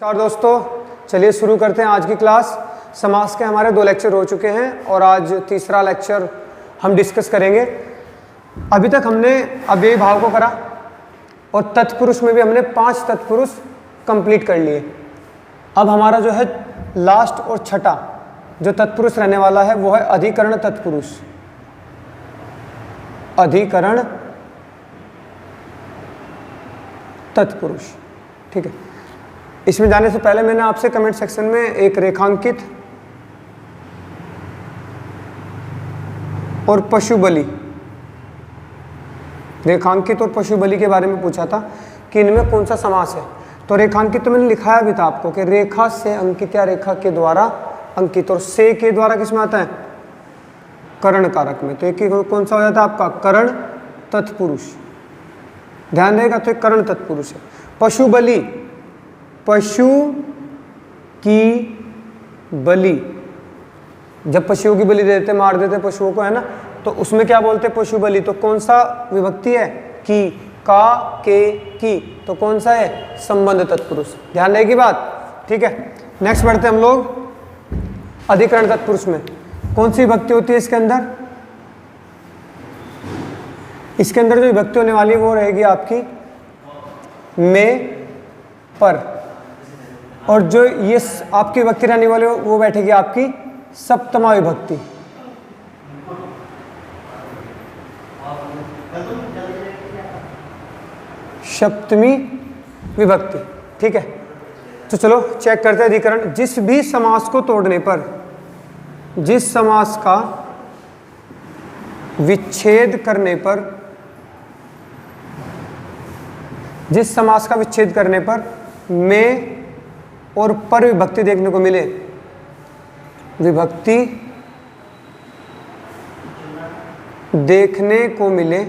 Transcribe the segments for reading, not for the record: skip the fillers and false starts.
नमस्कार दोस्तों, चलिए शुरू करते हैं आज की क्लास। समास के हमारे 2 लेक्चर हो चुके हैं और आज तीसरा लेक्चर हम डिस्कस करेंगे। अभी तक हमने अव्ययी भाव को करा और तत्पुरुष में भी हमने 5 तत्पुरुष कंप्लीट कर लिए। अब हमारा जो है लास्ट और छठा जो तत्पुरुष रहने वाला है वो है अधिकरण तत्पुरुष। अधिकरण तत्पुरुष, ठीक है। इसमें जाने से पहले मैंने आपसे कमेंट सेक्शन में एक रेखांकित और पशु बलि, रेखांकित और पशु बलि के बारे में पूछा था कि इनमें कौन सा समास है। तो रेखांकित तो मैंने लिखाया भी था आपको कि रेखा से अंकित या रेखा के द्वारा अंकित, और से के द्वारा किसमें आता है? करण कारक में। तो एक कौन सा हो जाता है आपका? करण तत्पुरुष। ध्यान देगा, तो एक करण तत्पुरुष है। पशु बलि, पशु की बलि, जब पशुओं की बलि देते, मार देते पशुओं को, है ना, तो उसमें क्या बोलते हैं? पशु बलि। तो कौन सा विभक्ति है? की, का, के, की। तो कौन सा है? संबंध तत्पुरुष। ध्यान देगी बात, ठीक है। नेक्स्ट बढ़ते हम लोग अधिकरण तत्पुरुष में। कौन सी विभक्ति होती है इसके अंदर? इसके अंदर जो विभक्ति होने वाली है वो रहेगी आपकी में, पर, और जो ये आपकी विभक्ति रहने वाली हो वो बैठेगी आपकी सप्तमा विभक्ति। सप्तमी विभक्ति, ठीक है। तो चलो चेक करते हैं अधिकरण। जिस भी समास को तोड़ने पर, जिस समास का विच्छेद करने पर, जिस समास का विच्छेद करने पर में और पर विभक्ति देखने को मिले, विभक्ति देखने को मिले,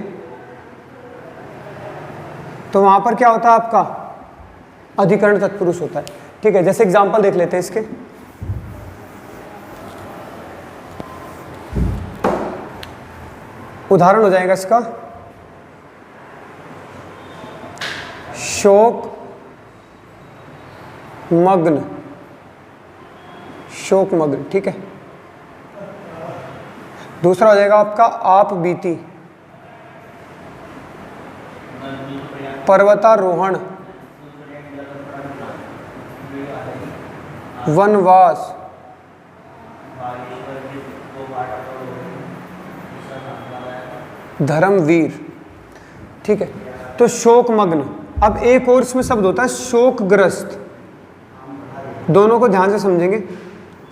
तो वहां पर क्या होता है आपका? अधिकरण तत्पुरुष होता है, ठीक है। जैसे एग्जांपल देख लेते हैं इसके। उदाहरण हो जाएगा इसका शोक मग्न, शोक मग्न, ठीक है। दूसरा हो जाएगा आपका आप बीती, पर्वतारोहण, वनवास, धर्मवीर, ठीक है। तो शोकमग्न। अब एक और इसमें शब्द होता है शोकग्रस्त। दोनों को ध्यान से समझेंगे।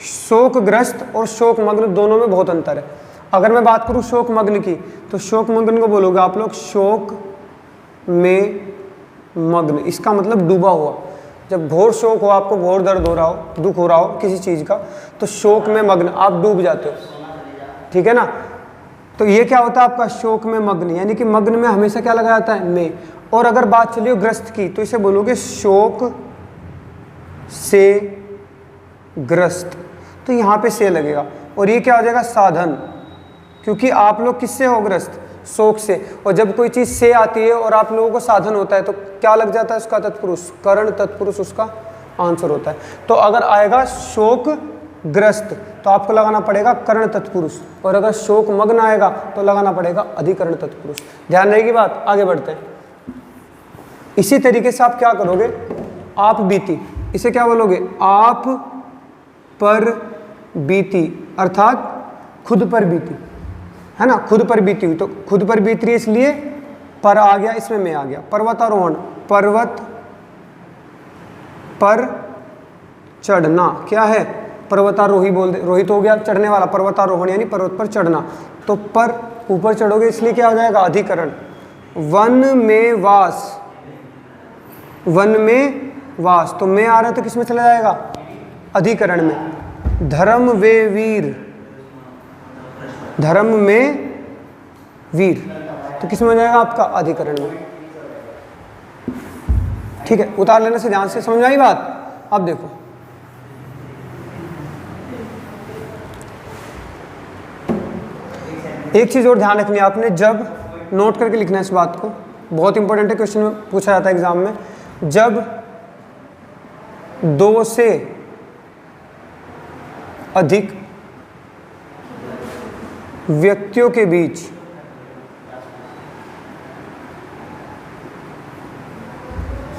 शोकग्रस्त और शोकमग्न दोनों में बहुत अंतर है। अगर मैं बात करूं शोकमग्न की, तो शोकमग्न को बोलोगे आप लोग शोक में मग्न। इसका मतलब डूबा हुआ। जब घोर शोक हो, आपको घोर दर्द हो रहा हो, दुख हो रहा हो किसी चीज का, तो शोक में मग्न, आप डूब जाते हो, ठीक है ना। तो ये क्या होता है आपका? शोक में मग्न, यानी कि मग्न में हमेशा क्या लगा जाता है? में। और अगर बात चलिए ग्रस्त की, तो इसे बोलोगे शोक से ग्रस्त। तो यहाँ पे से लगेगा, और ये क्या हो जाएगा? साधन, क्योंकि आप लोग किससे हो ग्रस्त? शोक से। और जब कोई चीज से आती है और आप लोगों को साधन होता है, तो क्या लग जाता है उसका? तत्पुरुष, करण तत्पुरुष उसका आंसर होता है। तो अगर आएगा शोक ग्रस्त, तो आपको लगाना पड़ेगा करण तत्पुरुष, और अगर शोक मग्न आएगा तो लगाना पड़ेगा अधिकरण तत्पुरुष। ध्यान रहेगी बात। आगे बढ़ते हैं। इसी तरीके से आप क्या करोगे? आप बीती, इसे क्या बोलोगे? आप पर बीती, अर्थात खुद पर बीती, है ना। खुद पर बीती हुई, तो खुद पर बीत रही है इसलिए पर आ गया, इसमें में आ गया। पर्वतारोहण, पर्वत पर चढ़ना, क्या है? पर्वतारोही बोल दे, रोहित हो गया चढ़ने वाला, पर्वतारोहण यानी पर्वत पर चढ़ना। तो पर ऊपर चढ़ोगे इसलिए क्या हो जाएगा? अधिकरण। वन में वास, वन में वास, तो में आ रहा है तो किस में चला जाएगा? अधिकरण में। धर्म वे वीर, धर्म में वीर, तो किस में हो जाएगा आपका? अधिकरण में, ठीक है। उतार लेने से ध्यान से समझ में आई बात। अब देखो, एक चीज और ध्यान रखनी है आपने, जब नोट करके लिखना है इस बात को, बहुत इंपॉर्टेंट है, क्वेश्चन में पूछा जाता है एग्जाम में। जब 2 से अधिक व्यक्तियों के बीच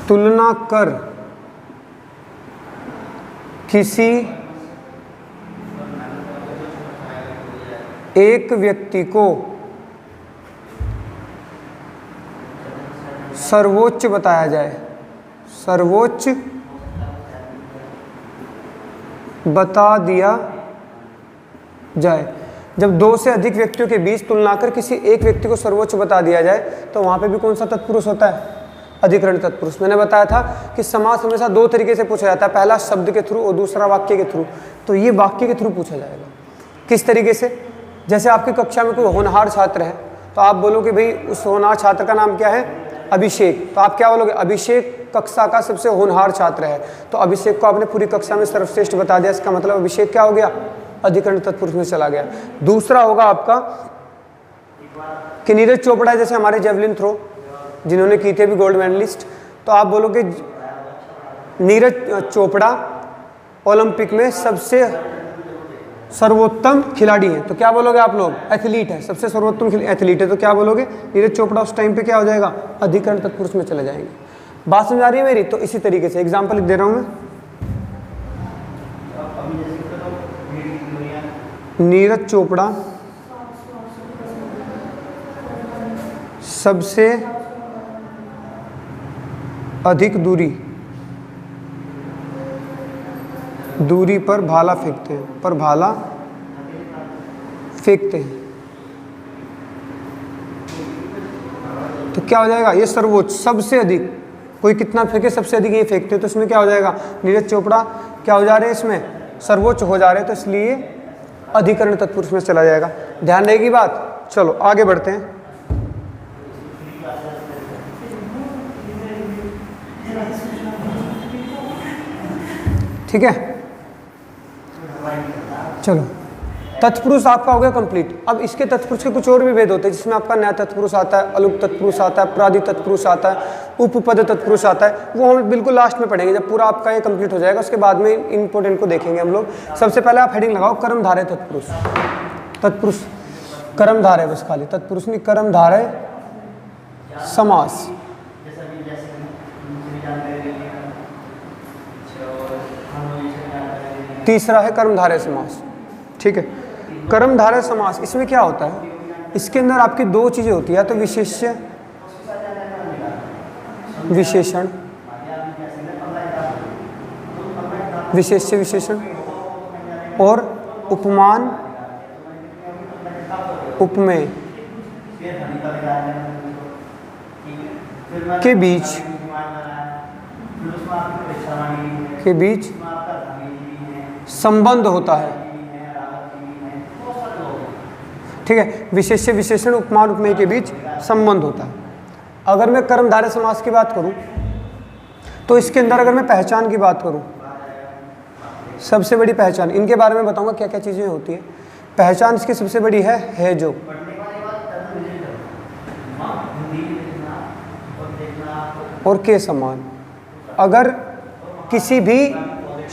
तुलना कर किसी एक व्यक्ति को सर्वोच्च बताया जाए, सर्वोच्च बता दिया जाए। जब 2 से अधिक व्यक्तियों के बीच तुलना कर किसी एक व्यक्ति को सर्वोच्च बता दिया जाए तो वहां पे भी कौन सा तत्पुरुष होता है? अधिकरण तत्पुरुष। मैंने बताया था कि समास हमेशा 2 तरीके से पूछा जाता है, पहला शब्द के थ्रू और दूसरा वाक्य के थ्रू। तो ये वाक्य के थ्रू पूछा जाएगा। किस तरीके से? जैसे आपकी कक्षा में कोई होनहार छात्र है तो आप बोलोगे भाई उस होनहार छात्र का नाम क्या है? अभिषेक। तो आप क्या बोलोगे? अभिषेक कक्षा का सबसे होनहार छात्र है। तो अभिषेक को आपने पूरी कक्षा में सर्वश्रेष्ठ बता दिया, इसका मतलब अभिषेक क्या हो गया? अधिकरण तत्पुरुष में चला गया। दूसरा होगा आपका कि नीरज चोपड़ा, जैसे हमारे जेवलिन थ्रो जिन्होंने की थी अभी गोल्ड मेडलिस्ट, तो आप बोलोगे नीरज चोपड़ा ओलंपिक में सबसे सर्वोत्तम खिलाड़ी है। तो क्या बोलोगे आप लोग? एथलीट है, सबसे सर्वोत्तम एथलीट है। तो क्या बोलोगे? नीरज चोपड़ा उस टाइम पे क्या हो जाएगा? अधिकरण तत्पुरुष में चले जाएंगे। बात समझ आ रही है मेरी? तो इसी तरीके से एग्जाम्पल दे रहा हूं मैं। नीरज चोपड़ा सबसे अधिक दूरी पर भाला फेंकते हैं, पर भाला फेंकते हैं। तो क्या हो जाएगा? ये सर्वोच्च, सबसे अधिक, कोई कितना फेंके सबसे अधिक ये फेंकते हैं। तो इसमें क्या हो जाएगा? नीरज चोपड़ा क्या हो जा रहे हैं? इसमें सर्वोच्च हो जा रहे हैं, तो इसलिए अधिकरण तत्पुरुष में चला जाएगा। ध्यान रहेगी बात? चलो आगे बढ़ते हैं। ठीक है, चलो तत्पुरुष आपका हो गया कंप्लीट। अब इसके तत्पुरुष के कुछ और भी भेद होते हैं, जिसमें आपका न्याय तत्पुरुष आता है, अलुक तत्पुरुष आता है, प्रादि तत्पुरुष आता है, उपपद तत्पुरुष आता है। वो हम बिल्कुल लास्ट में पढ़ेंगे, जब पूरा आपका ये कंप्लीट हो जाएगा। उसके बाद में इंपॉर्टेंट को देखेंगे हम लोग। सबसे पहले आप हेडिंग लगाओ कर्मधारय तत्पुरुष। तत्पुरुष कर्मधारय, बस खाली तत्पुरुष नहीं, कर्मधारय समास। तीसरा है कर्मधारय समास। ठीक है, कर्मधारय समास, इसमें क्या होता है? इसके अंदर आपकी 2 चीजें होती है, तो विशेष्य विशेषण, विशेष्य विशेषण और उपमान उपमेय के बीच संबंध होता है। ठीक है, विशेष्य विशेषण उपमान उपमेय के बीच संबंध होता है। अगर मैं कर्मधारय समास की बात करूं तो इसके अंदर अगर मैं पहचान की बात करूं, सबसे बड़ी पहचान, इनके बारे में बताऊंगा क्या क्या चीजें होती है। पहचान इसकी सबसे बड़ी है जो, और के समान। अगर किसी भी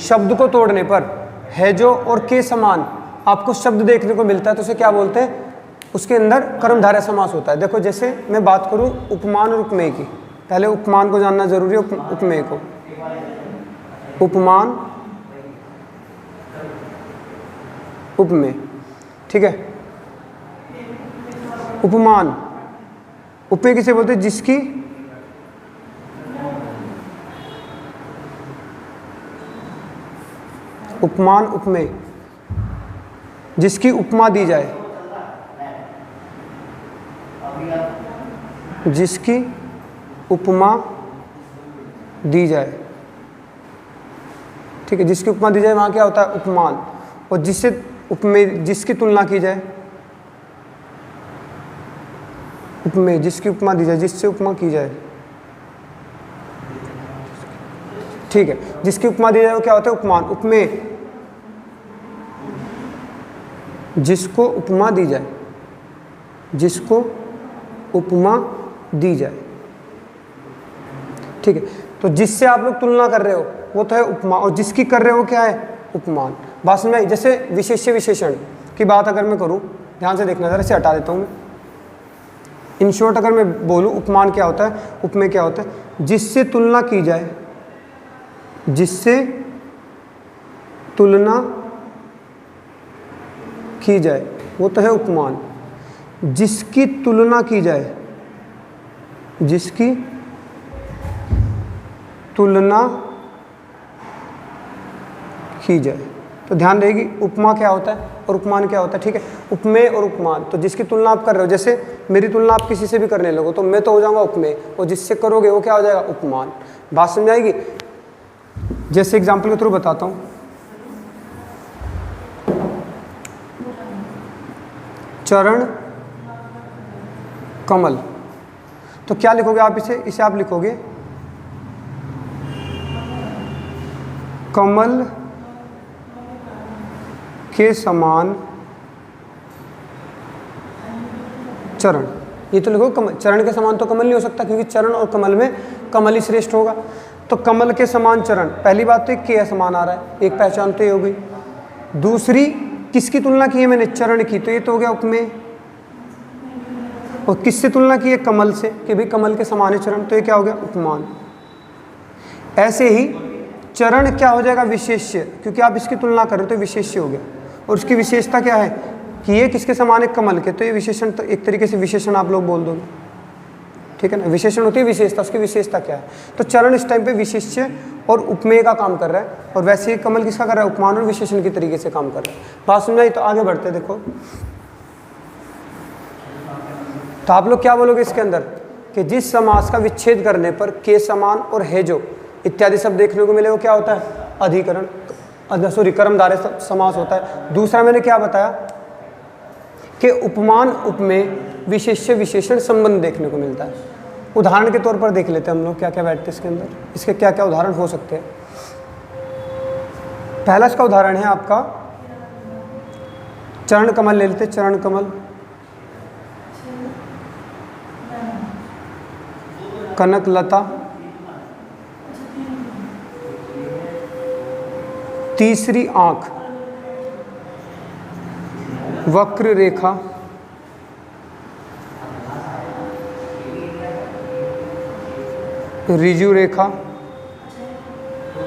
शब्द को तोड़ने पर है जो और के समान आपको शब्द देखने को मिलता है तो उसे क्या बोलते हैं? उसके अंदर कर्मधारय समास होता है। देखो जैसे मैं बात करूं उपमान और उपमेय की, पहले उपमान को जानना जरूरी है, उपमेय को। उपमान उपमेय, ठीक है। उपमान उपमेय किसे बोलते हैं? जिसकी उपमान उपमेय, जिसकी उपमा दी जाए, जिसकी उपमा दी जाए। ठीक है, जिसकी उपमा दी जाए वहां क्या होता है? उपमान। और जिससे उपमेय, जिसकी तुलना की जाए, उपमेय, जिसकी उपमा दी जाए, जिससे उपमा की जाए। ठीक है, जिसकी उपमा दी जाए वो क्या होता है? उपमान। उपमेय, जिसको उपमा दी जाए, जिसको उपमा दी जाए। ठीक है, तो जिससे आप लोग तुलना कर रहे हो वो तो है उपमा, और जिसकी कर रहे हो क्या है, उपमान। बात समझ में आई? जैसे विशेष्य विशेषण की बात अगर मैं करूं, ध्यान से देखना, जरा से हटा देता हूं मैं। इन शॉर्ट अगर मैं बोलूं उपमान क्या होता है, उपमेय क्या होता है, जिससे तुलना की जाए, जिससे तुलना की जाए वो तो है उपमान। जिसकी तुलना की जाए, जिसकी तुलना की जाए, तो ध्यान रहेगी उपमा क्या होता है और उपमान क्या होता है। ठीक है, उपमेय और उपमान, तो जिसकी तुलना आप कर रहे हो, जैसे मेरी तुलना आप किसी से भी करने लगो तो मैं तो हो जाऊंगा उपमेय, और जिससे करोगे वो क्या हो जाएगा, उपमान। बात समझ आएगी? जैसे एग्जाम्पल के थ्रू बताता हूं, चरण कमल, तो क्या लिखोगे आप इसे आप लिखोगे कमल के समान चरण। ये तो लिखो कमल, चरण के समान तो कमल नहीं हो सकता, क्योंकि चरण और कमल में कमल ही श्रेष्ठ होगा। तो कमल के समान चरण, पहली बात तो के समान आ रहा है, एक पहचान तो ये हो गई। दूसरी, किसकी तुलना की है मैंने, चरण की, तो ये तो हो गया उपमेय। और किससे तुलना की है, कमल से, कि भाई कमल के समान है चरण, तो ये क्या हो गया, उपमान। ऐसे ही चरण क्या हो जाएगा, विशेष्य, क्योंकि आप इसकी तुलना कर रहे हो तो विशेष्य हो गया। और उसकी विशेषता क्या है कि ये किसके समान है, कमल के, तो ये विशेषण, तो एक तरीके से विशेषण आप लोग बोल दोगे। ठीक है ना, विशेषण होती है विशेषता, उसकी विशेषता क्या है। तो चरण इस टाइम पे विशेष्य और उपमेय का काम कर रहा है, और वैसे ही कमल किसका कर रहा है, उपमान और विशेषण की तरीके से काम कर रहा है। बात समझ आई? तो आगे बढ़ते देखो, तो आप लोग क्या बोलोगे इसके अंदर कि जिस समास का विच्छेद करने पर के समान और है जो इत्यादि शब्द देखने को मिले वो क्या होता है, अधिकरण, सॉरी कर्मधारय समास होता है। दूसरा मैंने क्या बताया कि उपमान उपमेय विशेष्य विशेषण संबंध देखने को मिलता है। उदाहरण के तौर पर देख लेते हैं हम लोग क्या क्या बैठते हैं इसके अंदर, इसके क्या क्या उदाहरण हो सकते हैं। पहला इसका उदाहरण है आपका चरण कमल, ले लेते चरण कमल, कनक लता, तीसरी आंख, वक्र रेखा, ऋजु रेखा,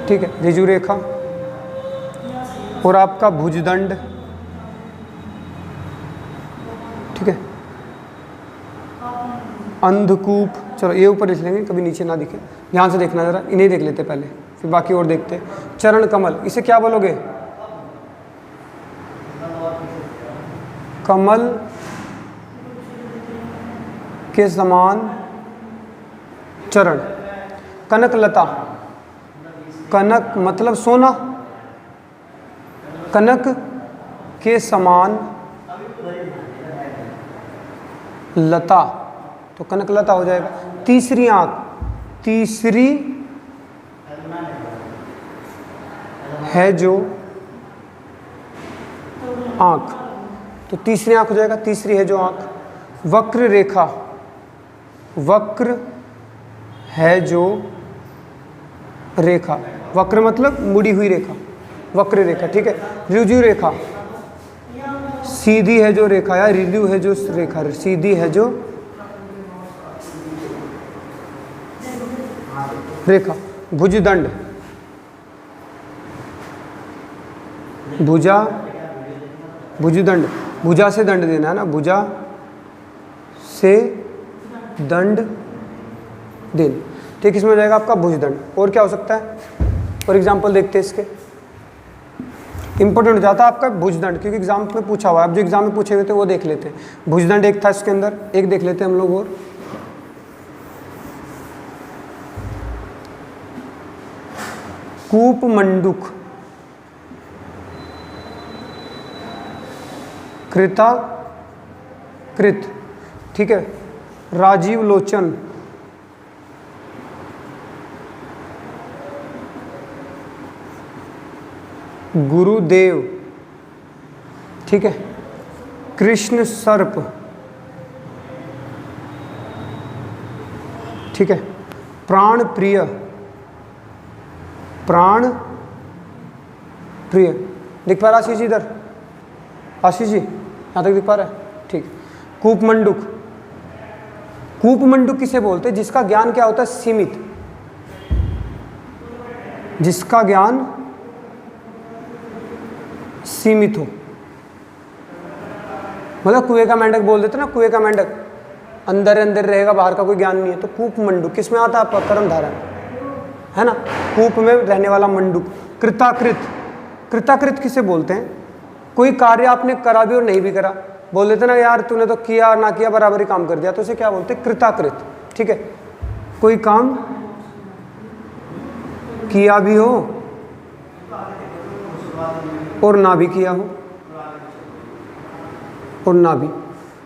ठीक है, ऋजु रेखा, और आपका भुजदंड, ठीक है, अंधकूप। चलो ये ऊपर लिख लेंगे, कभी नीचे ना दिखे, ध्यान से देखना जरा, इन्हें देख लेते पहले, फिर बाकी और देखते। चरण कमल, इसे क्या बोलोगे, कमल के समान चरण। कनक लता, कनक मतलब सोना, कनक के समान लता, तो कनक लता हो जाएगा। तीसरी आंख, तीसरी है जो आंख, तो तीसरी आंख हो जाएगा, तीसरी है जो आंख। वक्र रेखा, वक्र है जो रेखा, वक्र मतलब मुड़ी हुई रेखा, वक्र रेखा, ठीक है। ऋजु रेखा, सीधी है जो रेखा, या ऋजु है जो रेखा, सीधी है जो रेखा। भुजदंड, भुजा, भुजदंड, भुजा से दंड देना है ना, भुजा से दंड देना, ठीक। इसमें हो जाएगा आपका भुजदंड। और क्या हो सकता है, और एग्जाम्पल देखते हैं इसके, इंपॉर्टेंट हो जाता है आपका भुजदंड, क्योंकि एग्जाम में पूछा हुआ है। अब जो एग्जाम में पूछे हुए थे वो देख लेते हैं। भुजदंड एक था इसके अंदर, एक देख लेते हैं हम लोग और। कूप मंडूक, कृता कृत, ठीक है। राजीव लोचन, गुरुदेव, ठीक है। कृष्ण सर्प, ठीक है। प्राण प्रिय, प्राण प्रिय। दिख पा रहा आशीष जी? इधर आशीष जी यहाँ तक दिख पा रहा है? ठीक। कूपमंडूक, कूपमंडूक किसे बोलते हैं? जिसका ज्ञान क्या होता है? सीमित, जिसका ज्ञान सीमित हो। मतलब कुएं का मेंढक बोल देते ना, कुएं का मेंढक अंदर अंदर रहेगा, बाहर का कोई ज्ञान नहीं है। तो कूपमंडूक किस में आता है? आपका कर्मधारय है ना, कूप में रहने वाला मंडूक। कृताकृत, कृताकृत किसे बोलते हैं? कोई कार्य आपने करा भी और नहीं भी करा, बोल देते ना यार तूने तो किया ना किया बराबर ही काम कर दिया, तो उसे क्या बोलते हैं? कृताकृत। ठीक है, कोई काम किया भी हो और ना भी किया हो, और ना भी,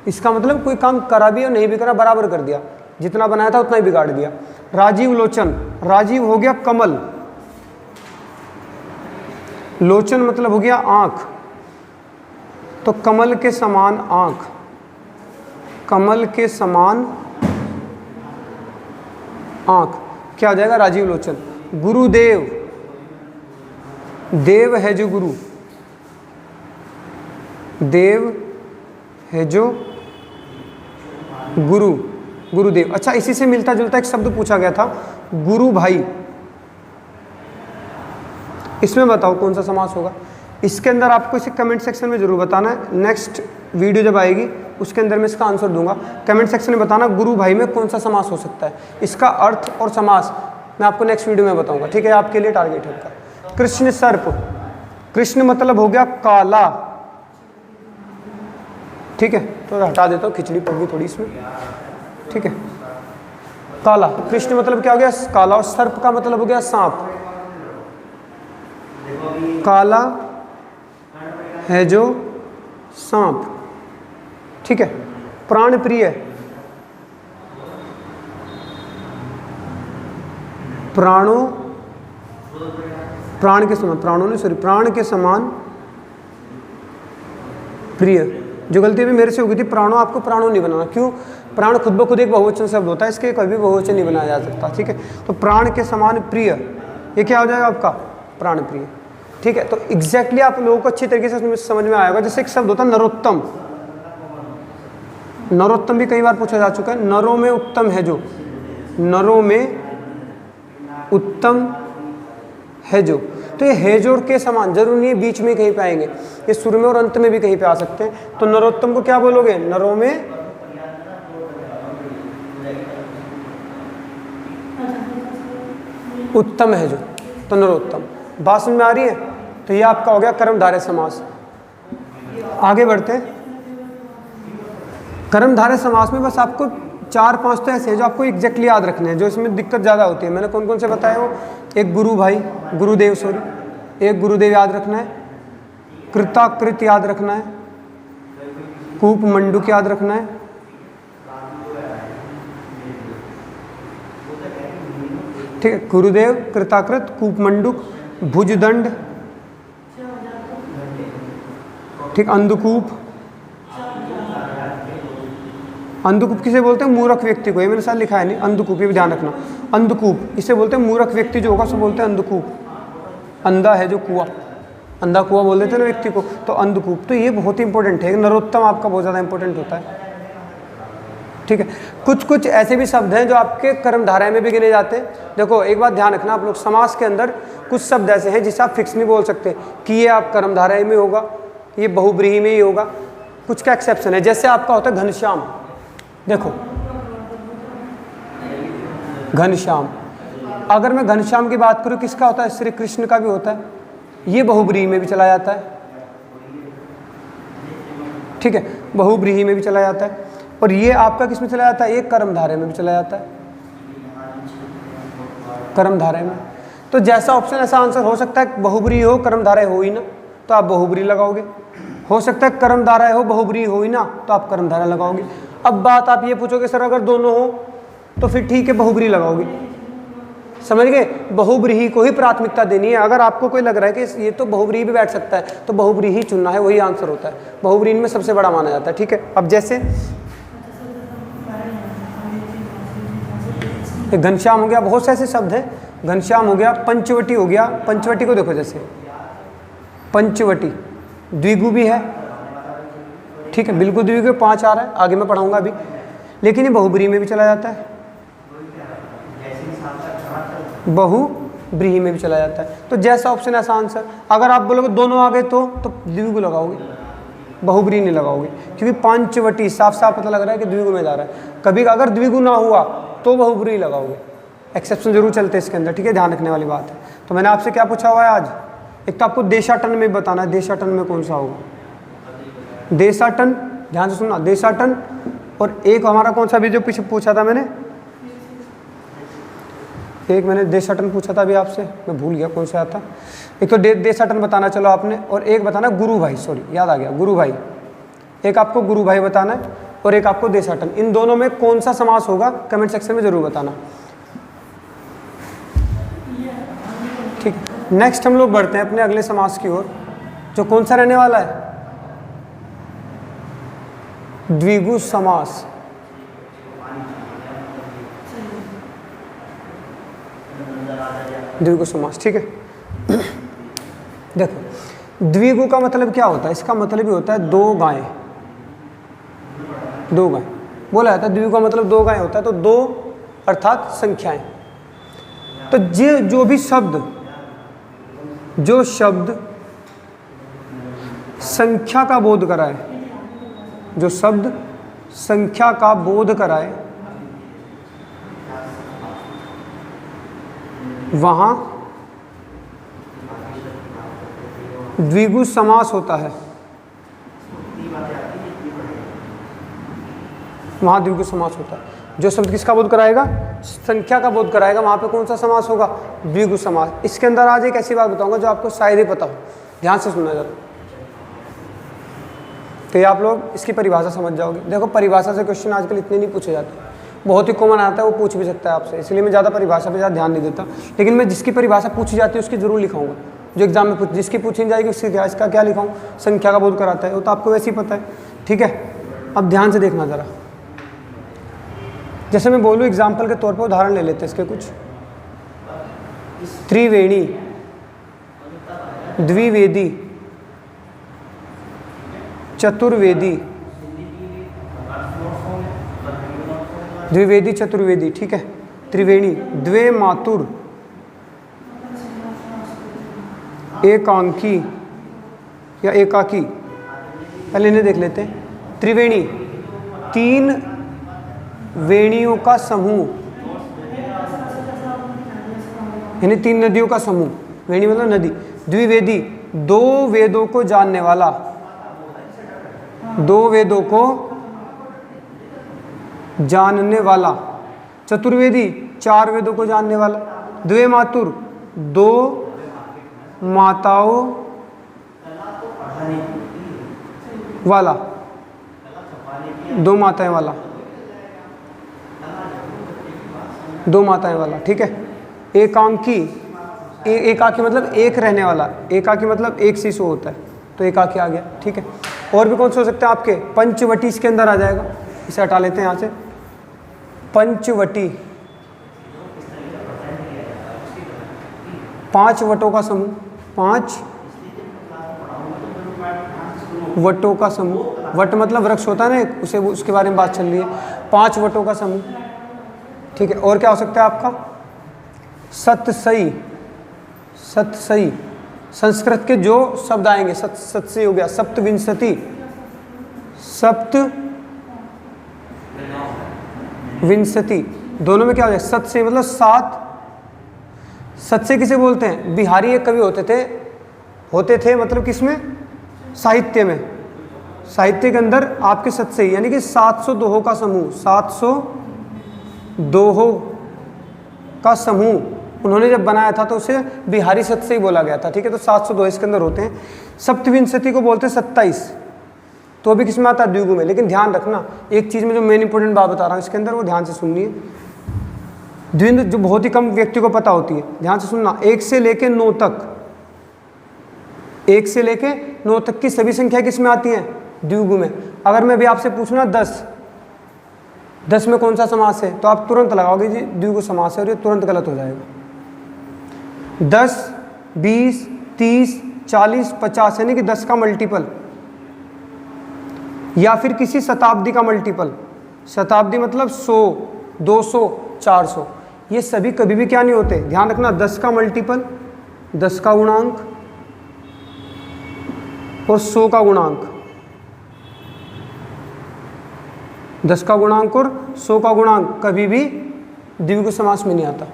इसका मतलब कोई काम करा भी और नहीं भी करा, बराबर कर दिया, जितना बनाया था उतना ही बिगाड़ दिया। राजीव लोचन, राजीव हो गया कमल, लोचन मतलब हो गया आंख, तो कमल के समान आंख, कमल के समान आंख क्या हो जाएगा? राजीव लोचन। गुरुदेव, देव है जो गुरु, देव है जो गुरु, गुरुदेव। अच्छा, इसी से मिलता जुलता एक शब्द पूछा गया था, गुरु भाई। इसमें बताओ कौन सा समास होगा? इसके अंदर आपको इसे कमेंट सेक्शन में जरूर बताना है। नेक्स्ट वीडियो जब आएगी उसके अंदर मैं इसका आंसर दूंगा। कमेंट सेक्शन में बताना गुरु भाई में कौन सा समास हो सकता है। इसका अर्थ और समास मैं आपको नेक्स्ट वीडियो में बताऊंगा। ठीक है, आपके लिए टारगेट है आपका। कृष्ण सर्प, कृष्ण मतलब हो गया काला। ठीक है, तो हटा देता हूँ, खिचड़ी पक गई थोड़ी इसमें। ठीक है, काला, कृष्ण मतलब क्या हो गया? काला। और सर्प का मतलब हो गया सांप। काला है जो सांप। ठीक है, प्राण प्रिय, प्राणों, प्राण के समान, प्राणों ने सॉरी प्राण के समान प्रिय। जो गलती भी मेरे से हो गई थी, प्राणों, आपको प्राणों नहीं बनाना। क्यों? प्राण खुद ब खुद एक बहुवचन शब्द होता है, इसके कभी बहुवचन नहीं बनाया जा सकता। ठीक है, तो प्राण के समान प्रिय, ये क्या हो जाएगा आपका? प्राण प्रिय। ठीक है, तो एग्जैक्टली आप लोगों को अच्छी तरीके से समझ में आएगा। जैसे एक शब्द होता है नरोत्तम, नरोत्तम भी कई बार पूछा जा चुका है। नरों में उत्तम है जो, नरों में उत्तम है जो, तो ये है जो के समान जरूर नहीं है बीच में कहीं पे आएंगे, ये शुरू में और अंत में भी कहीं पे आ सकते हैं। तो नरोत्तम को क्या बोलोगे? नरों में उत्तम है जो, तो नरोत्तम। बात समझ में आ रही है? तो ये आपका हो गया कर्मधारय समास। आगे बढ़ते हैं। कर्मधारय समास में बस आपको 4-5 तो ऐसे हैं जो आपको एग्जैक्टली याद रखने हैं, जो इसमें दिक्कत ज़्यादा होती है। मैंने कौन कौन से बताए हो? एक गुरु भाई, गुरुदेव सॉरी, एक गुरुदेव याद रखना है, कृताकृत याद रखना है, कूप मंडूक याद रखना है, ठीक है, गुरुदेव, कृताकृत, कूप मंडूक, भुजदंड, ठीक, अंधकूप। अंधकूप किसे बोलते हैं? मूर्ख व्यक्ति को, ये मैंने साथ लिखा है नहीं, अंधकूप, ये भी ध्यान रखना। अंधकूप इसे बोलते हैं, मूर्ख व्यक्ति जो होगा उसे बोलते हैं अंधकूप। अंधा है जो कुआं, अंधा कुआं बोल देते हैं ना व्यक्ति को, तो अंधकूप। तो ये बहुत ही इंपॉर्टेंट है। नरोत्तम आपका बहुत ज़्यादा इंपॉर्टेंट होता है। ठीक है, कुछ कुछ ऐसे भी शब्द हैं जो आपके कर्मधारय में भी गिने जाते हैं। देखो एक बात ध्यान रखना आप लोग, समास के अंदर कुछ शब्द ऐसे हैं जिसे आप फिक्स नहीं बोल सकते कि ये आप कर्मधारय में होगा, ये बहुब्रीहि में ही होगा। कुछ का एक्सेप्शन है, जैसे आपका होता है घनश्याम। देखो घनश्याम, अगर मैं घनश्याम की बात करूं, किसका होता है? श्री कृष्ण का भी होता है, ये बहुब्रीहि में भी चला जाता है। ठीक है, बहुब्रीहि में भी चला जाता है। और ये आपका किस में चला जाता है? एक कर्मधारय में भी चला जाता है, कर्मधारय में। तो जैसा ऑप्शन ऐसा आंसर हो सकता है, बहुब्रीहि हो कर्मधारय हो ही ना, तो आप बहुब्रीहि लगाओगे। हो सकता है कर्मधारय हो बहुब्रीहि हो ही ना, तो आप कर्मधारय लगाओगे। अब बात आप ये पूछोगे सर अगर दोनों हो तो फिर ठीक है बहुब्रीहि लगाओगे। समझ गए? बहुब्रीहि को ही प्राथमिकता देनी है। अगर आपको कोई लग रहा है कि ये तो बहुब्रीहि भी बैठ सकता है, तो बहुब्रीहि चुनना है, वही आंसर होता है। बहुब्रीहि में सबसे बड़ा माना जाता है। ठीक है, अब जैसे घनश्याम हो गया, बहुत से ऐसे शब्द हैं घनश्याम हो गया, पंचवटी हो गया। पंचवटी को देखो जैसे पंचवटी, द्विगु भी है, ठीक है, बिल्कुल द्विगु 5 आ रहा है, आगे मैं पढ़ाऊंगा अभी। लेकिन ये बहुब्रीही में भी चला जाता है, बहुब्रीही में भी चला जाता है। तो जैसा ऑप्शन ऐसा आंसर। अगर आप बोलोगे दोनों आ गए तो द्विगु लगाओगे, बहुब्रीही नहीं लगाओगे, क्योंकि पंचवटी साफ साफ पता लग रहा है कि द्विगु में जा रहा है। कभी अगर द्विगु ना हुआ तो बहुब्रीही लगाओगे, एक्सेप्शन जरूर चलते हैं इसके अंदर, ठीक है, ध्यान रखने वाली बात है। तो मैंने आपसे क्या पूछा हुआ है आज, एक तो आपको देशाटन में बताना है, देशाटन में कौन सा होगा, देशाटन, ध्यान से सुनना, देशाटन। और एक हमारा कौन सा भी जो पीछे पूछा था मैंने, एक मैंने देशाटन पूछा था अभी आपसे, मैं भूल गया कौन सा था। एक तो देशाटन बताना चलो आपने, और एक बताना गुरु भाई, सॉरी याद आ गया, गुरु भाई। एक आपको गुरु भाई बताना है और एक आपको देशाटन। इन दोनों में कौन सा समास होगा कमेंट सेक्शन में जरूर बताना, ठीक है। नेक्स्ट हम लोग बढ़ते हैं अपने अगले समास की ओर, जो कौन सा रहने वाला है, द्विगु समास। द्विगु समास, ठीक है। देखो द्विगु का मतलब क्या होता है, इसका मतलब ही होता है 2 गायें, 2 गायें बोला जाता है। द्विगु का मतलब 2 गायें होता है, तो 2 अर्थात संख्याएं। तो जो शब्द संख्या का बोध कराए, जो शब्द संख्या का बोध कराए, वहां द्विगु समास होता है, वहां द्विगु समास होता है। जो शब्द किसका बोध कराएगा, संख्या का बोध कराएगा, वहां पे कौन सा समास होगा, द्विगु समास। इसके अंदर आज एक ऐसी बात बताऊंगा जो आपको शायद ही पता हो, ध्यान से सुनना जरा, तो ये आप लोग इसकी परिभाषा समझ जाओगे। देखो परिभाषा से क्वेश्चन आजकल इतने नहीं पूछे जाते, बहुत ही कॉमन आता है, वो पूछ भी सकता है आपसे, इसलिए मैं ज़्यादा परिभाषा पे ज़्यादा ध्यान नहीं देता। लेकिन मैं जिसकी परिभाषा पूछी जाती है उसकी जरूर लिखाऊंगा, जो एग्जाम में जिसकी पूछी जाएगी उसकी क्या, इसका क्या लिखाऊँ, संख्या का बोध कराता है, वो तो आपको वैसे ही पता है, ठीक है। अब ध्यान से देखना ज़रा, जैसे मैं बोलूँ एग्जाम्पल के तौर पर उदाहरण ले लेते हैं इसके कुछ। त्रिवेणी, द्विवेदी, चतुर्वेदी, द्विवेदी चतुर्वेदी, ठीक है। त्रिवेणी, द्वे मातुर, एकांकी या एकाकी, पहले इन्हें देख लेते हैं। त्रिवेणी 3 वेणियों का समूह, यानी 3 नदियों का समूह, वेणी मतलब नदी। द्विवेदी 2 वेदों को जानने वाला, 2 वेदों को जानने वाला। चतुर्वेदी 4 वेदों को जानने वाला। द्वे मातुर 2 माताओं वाला, 2 माताएं वाला, 2 माताएं वाला, ठीक है। एकांकी, एकाकी मतलब एक रहने वाला, एकाकी मतलब एक शिशु होता है, तो एकाकी आ गया, ठीक है। और भी कौन से हो सकते हैं आपके, पंचवटी इसके अंदर आ जाएगा, इसे हटा लेते हैं यहाँ से। पंचवटी 5 वटों का समूह, 5 वटों का समूह, वट मतलब वृक्ष होता है ना, उसे उसके बारे में बात चल रही है, 5 वटों का समूह, ठीक है। और क्या हो सकता है आपका, सतसई, सतसई संस्कृत के जो शब्द आएंगे, सतसई हो गया, सप्तविंशति, सप्तविंशति, दोनों में क्या हो जाए, सतसई मतलब 7। सतसई किसे बोलते हैं, बिहारी एक कवि होते थे मतलब किसमें, साहित्य में, साहित्य के अंदर आपके सतसई यानी कि 700 दोहों का समूह, 700 दोहों का समूह उन्होंने जब बनाया था तो उसे बिहारी सतसई बोला गया था, ठीक है। तो 700 दोहे इसके अंदर होते हैं। सप्तविंशति को बोलते हैं 27, तो अभी किसमें आता है, द्विगु में। लेकिन ध्यान रखना एक चीज़ में, जो मेन इंपॉर्टेंट बात बता रहा हूँ इसके अंदर, वो ध्यान से सुननी है। द्विंद जो बहुत ही कम व्यक्ति को पता होती है, ध्यान से सुनना। 1 से लेके 9 तक, 1 से लेके 9 तक की सभी संख्या किस में आती हैं, द्विगु में। अगर मैं भी आपसे पूछूँ 10 में कौन सा समास है, तो आप तुरंत लगाओगे जी द्विगु समास है, और ये तुरंत गलत हो जाएगा। 10, 20, 30, 40, 50 यानी कि 10 का मल्टीपल, या फिर किसी शताब्दी का मल्टीपल। शताब्दी मतलब 100, 200, 400, ये सभी कभी भी क्या नहीं होते, ध्यान रखना। 10 का मल्टीपल, 10 का गुणांक और 100 का गुणांक, 10 का गुणांक और 100 का गुणांक कभी भी द्विगु समास में नहीं आता।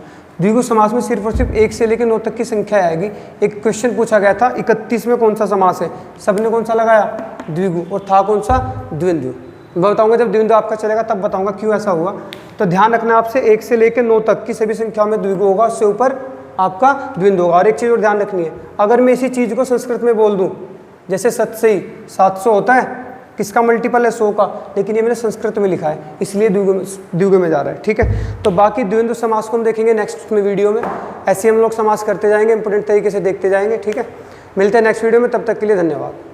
द्विगु समास में सिर्फ और सिर्फ 1 से लेकर 9 तक की संख्या आएगी। एक क्वेश्चन पूछा गया था 31 में कौन सा समास है, सबने कौन सा लगाया, द्विगु, और था कौन सा, द्विंदु। मैं बताऊंगा जब द्विंदु आपका चलेगा तब बताऊंगा क्यों ऐसा हुआ। तो ध्यान रखना आपसे 1 से लेकर 9 तक की सभी संख्याओं में द्विगु होगा, उससे ऊपर आपका द्विंदु होगा। और एक चीज़ और ध्यान रखनी है, अगर मैं इसी चीज़ को संस्कृत में बोल दूँ, जैसे 700 होता है, किसका मल्टीपल है, 100 का, लेकिन ये मैंने संस्कृत में लिखा है इसलिए द्विगु में जा रहा है। ठीक है, तो बाकी द्विंदु समास को हम देखेंगे नेक्स्ट में वीडियो में। ऐसे हम लोग समास करते जाएंगे, इंपोर्टेंट तरीके से देखते जाएंगे। ठीक है, मिलते हैं नेक्स्ट वीडियो में, तब तक के लिए धन्यवाद।